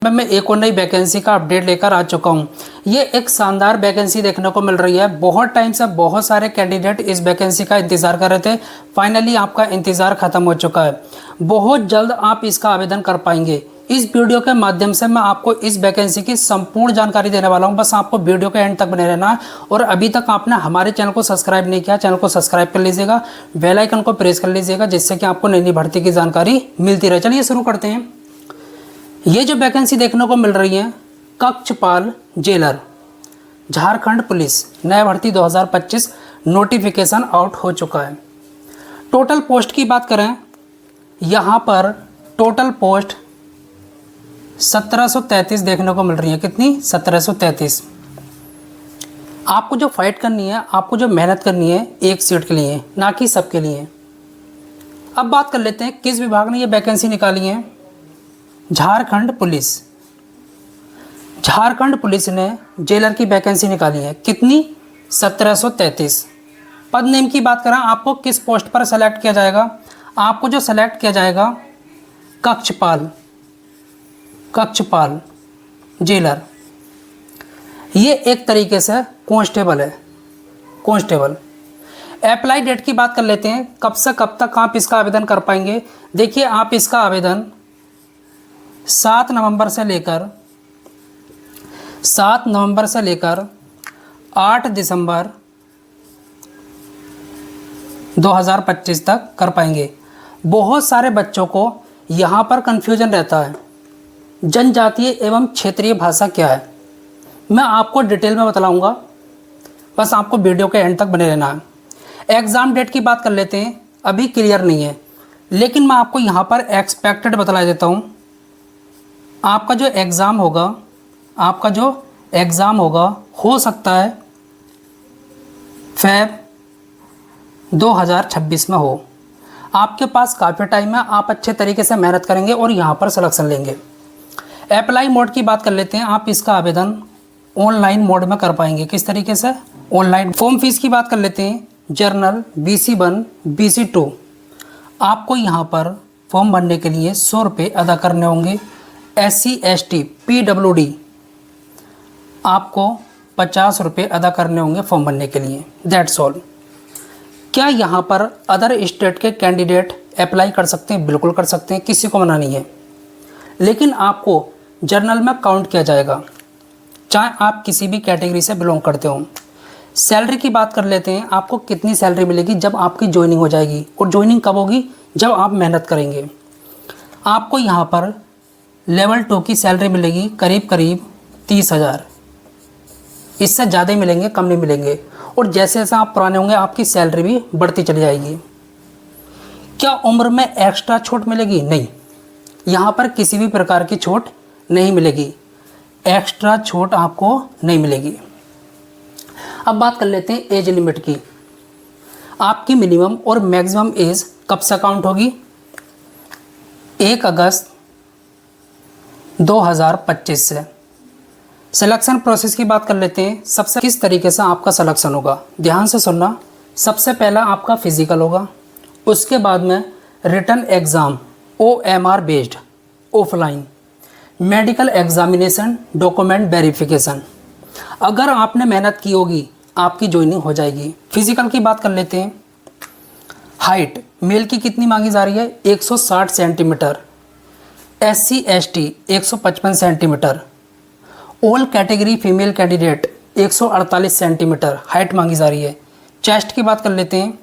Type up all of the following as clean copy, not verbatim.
मैं एक और नई वैकेंसी का अपडेट लेकर आ चुका हूं। ये एक शानदार वैकेंसी देखने को मिल रही है। बहुत टाइम से बहुत सारे कैंडिडेट इस वैकेंसी का इंतज़ार कर रहे थे। फाइनली आपका इंतज़ार खत्म हो चुका है। बहुत जल्द आप इसका आवेदन कर पाएंगे। इस वीडियो के माध्यम से मैं आपको इस वैकेंसी की संपूर्ण जानकारी देने वाला हूं। बस आपको वीडियो के एंड तक बने रहना है। और अभी तक आपने हमारे चैनल को सब्सक्राइब नहीं किया, चैनल को सब्सक्राइब कर लीजिएगा, बेल आइकन को प्रेस कर लीजिएगा, जिससे कि आपको नई नई भर्ती की जानकारी मिलती रहे। चलिए शुरू करते हैं। ये जो वैकेंसी देखने को मिल रही है, कक्षपाल जेलर, झारखंड पुलिस, नया भर्ती 2025 नोटिफिकेशन आउट हो चुका है। टोटल पोस्ट की बात करें, यहाँ पर टोटल पोस्ट 1733 देखने को मिल रही है। कितनी? 1733। आपको जो फाइट करनी है, आपको जो मेहनत करनी है, एक सीट के लिए, ना कि सबके लिए। अब बात कर लेते हैं किस विभाग ने ये वैकेंसी निकाली है। झारखंड पुलिस। झारखंड पुलिस ने जेलर की वैकेंसी निकाली है। कितनी? 1733। पद नेम की बात करें, आपको किस पोस्ट पर सेलेक्ट किया जाएगा? आपको जो सेलेक्ट किया जाएगा, कक्षपाल, कक्षपाल जेलर। ये एक तरीके से कांस्टेबल है, कांस्टेबल। अप्लाई डेट की बात कर लेते हैं, कब से कब तक आप इसका आवेदन कर पाएंगे। देखिए, आप इसका आवेदन 7 नवंबर से लेकर 8 दिसंबर 2025 तक कर पाएंगे। बहुत सारे बच्चों को यहाँ पर कन्फ्यूजन रहता है, जनजातीय एवं क्षेत्रीय भाषा क्या है। मैं आपको डिटेल में बतलाऊँगा, बस आपको वीडियो के एंड तक बने रहना है। एग्ज़ाम डेट की बात कर लेते हैं, अभी क्लियर नहीं है, लेकिन मैं आपको यहाँ पर एक्सपेक्टेड बतला देता हूँ। आपका जो एग्ज़ाम होगा, हो सकता है Feb 2026 में हो। आपके पास काफ़ी टाइम है, आप अच्छे तरीके से मेहनत करेंगे और यहाँ पर सिलेक्शन लेंगे। अप्लाई मोड की बात कर लेते हैं, आप इसका आवेदन ऑनलाइन मोड में कर पाएंगे। किस तरीके से? ऑनलाइन। फॉर्म फीस की बात कर लेते हैं, जर्नल BC1 BC2। आपको यहाँ पर फॉर्म भरने के लिए 100 रुपये अदा करने होंगे। SC ST PWD आपको 50 रुपये अदा करने होंगे फॉर्म भरने के लिए। That's all. क्या यहाँ पर अदर स्टेट के कैंडिडेट अप्लाई कर सकते हैं? बिल्कुल कर सकते हैं, किसी को मना नहीं है। लेकिन आपको जर्नल में काउंट किया जाएगा, चाहे आप किसी भी कैटेगरी से बिलोंग करते हो। सैलरी की बात कर लेते हैं, आपको कितनी सैलरी मिलेगी जब आपकी ज्वाइनिंग हो जाएगी। और ज्वाइनिंग कब होगी? जब आप मेहनत करेंगे। आपको यहाँ पर लेवल 2 की सैलरी मिलेगी करीब 30,000। इससे ज़्यादा ही मिलेंगे, कम नहीं मिलेंगे। और जैसे जैसे आप पुराने होंगे, आपकी सैलरी भी बढ़ती चली जाएगी। क्या उम्र में एक्स्ट्रा छूट मिलेगी? नहीं, यहाँ पर किसी भी प्रकार की छूट नहीं मिलेगी, एक्स्ट्रा छूट आपको नहीं मिलेगी। अब बात कर लेते हैं एज लिमिट की। आपकी मिनिमम और मैक्सिमम एज कब से काउंट होगी? 1 अगस्त 2025 से। सिलेक्शन प्रोसेस की बात कर लेते हैं, सबसे किस तरीके से आपका सिलेक्शन होगा। ध्यान से सुनना। सबसे पहला आपका फिजिकल होगा, उसके बाद में written exam OMR based, offline, medical examination, document verification. अगर आपने मेहनत की होगी, आपकी ज्वाइनिंग हो जाएगी। फिजिकल की बात कर लेते हैं। हाइट मेल की कितनी मांगी जा रही है? 160 centimetre. SC ST 155 centimetre. All category female candidate 148 centimetre height मांगी जा रही है। चेस्ट की बात कर लेते हैं,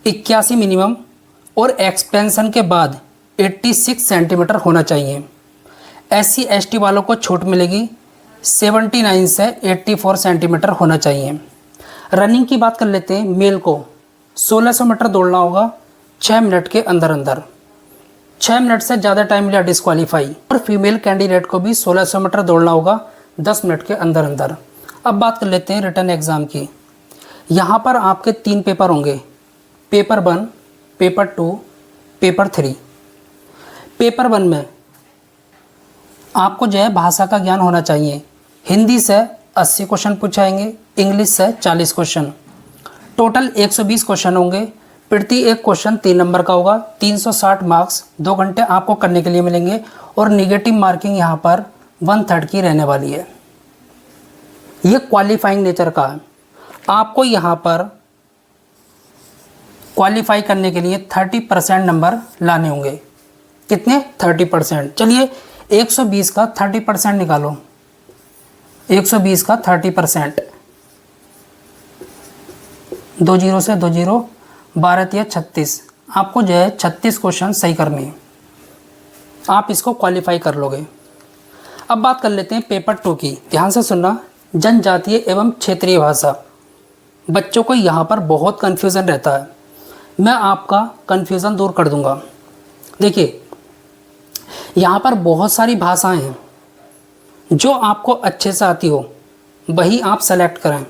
81 मिनिमम और एक्सपेंशन के बाद 86 सेंटीमीटर होना चाहिए। SC ST वालों को छूट मिलेगी, 79 से 84 सेंटीमीटर होना चाहिए। रनिंग की बात कर लेते हैं, मेल को 1600 मीटर दौड़ना होगा 6 मिनट के अंदर अंदर। 6 मिनट से ज़्यादा टाइम मिला डिस्क्वालीफाई। और फीमेल कैंडिडेट को भी 1600 मीटर दौड़ना होगा 10 मिनट के अंदर अंदर। अब बात कर लेते हैं रिटन एग्ज़ाम की। यहाँ पर आपके 3 पेपर होंगे, पेपर 1, पेपर 2, पेपर 3। पेपर 1 में आपको जो है भाषा का ज्ञान होना चाहिए। हिंदी से 80 क्वेश्चन पूछाएंगे, इंग्लिश से 40 क्वेश्चन। टोटल 120 क्वेश्चन होंगे। प्रति एक क्वेश्चन 3 नंबर का होगा। 360 मार्क्स 2 घंटे आपको करने के लिए मिलेंगे और निगेटिव मार्किंग यहाँ पर 1/3 की रहने वाली है। ये क्वालिफाइंग नेचर का है। आपको यहाँ पर क्वालिफाई करने के लिए 30% नंबर लाने होंगे। कितने? 30%। चलिए 120 का 30% निकालो। 120 का 30%, 2 जीरो से 2 जीरो, 12 या 36। आपको जो है 36 क्वेश्चन सही करने हैं। आप इसको क्वालिफाई कर लोगे। अब बात कर लेते हैं पेपर 2 की। ध्यान से सुनना। जनजातीय एवं क्षेत्रीय भाषा। बच्चों को यहाँ पर बहुत कन्फ्यूज़न रहता है। मैं आपका कन्फ्यूज़न दूर कर दूँगा। देखिए, यहाँ पर बहुत सारी भाषाएं हैं। जो आपको अच्छे से आती हो वही आप सेलेक्ट करें।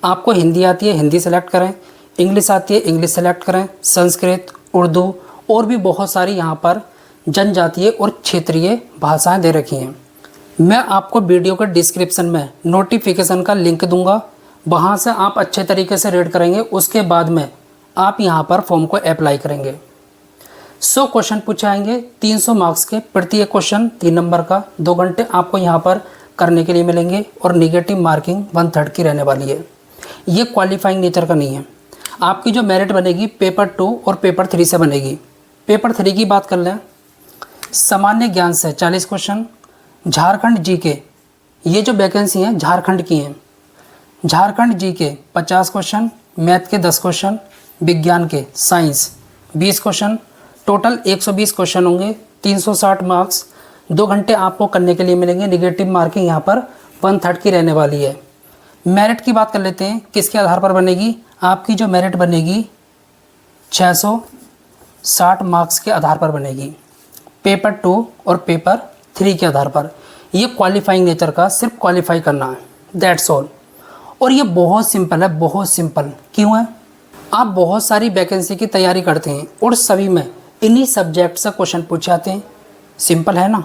आपको हिंदी आती है, हिंदी सेलेक्ट करें। इंग्लिश आती है, इंग्लिश सेलेक्ट करें। संस्कृत, उर्दू और भी बहुत सारी यहाँ पर जनजातीय और क्षेत्रीय भाषाएं दे रखी हैं। मैं आपको वीडियो के डिस्क्रिप्शन में नोटिफिकेशन का लिंक दूंगा। वहाँ से आप अच्छे तरीके से रीड करेंगे। उसके बाद में आप यहाँ पर फॉर्म को अप्लाई करेंगे। 100 क्वेश्चन पूछे आएंगे, 300 मार्क्स के। प्रत्येक क्वेश्चन 3 नंबर का। 2 घंटे आपको यहाँ पर करने के लिए मिलेंगे और निगेटिव मार्किंग 1/3 की रहने वाली है। ये क्वालिफाइंग नेचर का नहीं है। आपकी जो मेरिट बनेगी पेपर 2 और पेपर 3 से बनेगी। पेपर 3 की बात कर लें, सामान्य ज्ञान से 40 क्वेश्चन, झारखंड जीके, ये जो वैकेंसी हैं झारखंड की हैं। झारखंड जीके 50 क्वेश्चन, मैथ के 10 क्वेश्चन, विज्ञान के साइंस 20 क्वेश्चन, टोटल 120 क्वेश्चन होंगे, 360 मार्क्स। 2 घंटे आपको करने के लिए मिलेंगे। निगेटिव मार्किंग यहाँ पर 1/3 की रहने वाली है। मेरिट की बात कर लेते हैं, किसके आधार पर बनेगी? आपकी जो मेरिट बनेगी 660 मार्क्स के आधार पर बनेगी, पेपर 2 और पेपर 3 के आधार पर। ये क्वालिफाइंग नेचर का, सिर्फ क्वालिफाई करना है, दैट्स ऑल। और ये बहुत सिंपल है, बहुत सिंपल। क्यों है? आप बहुत सारी वैकेंसी की तैयारी करते हैं और सभी में इन्हीं सब्जेक्ट से क्वेश्चन पूछे आते हैं। सिंपल है ना।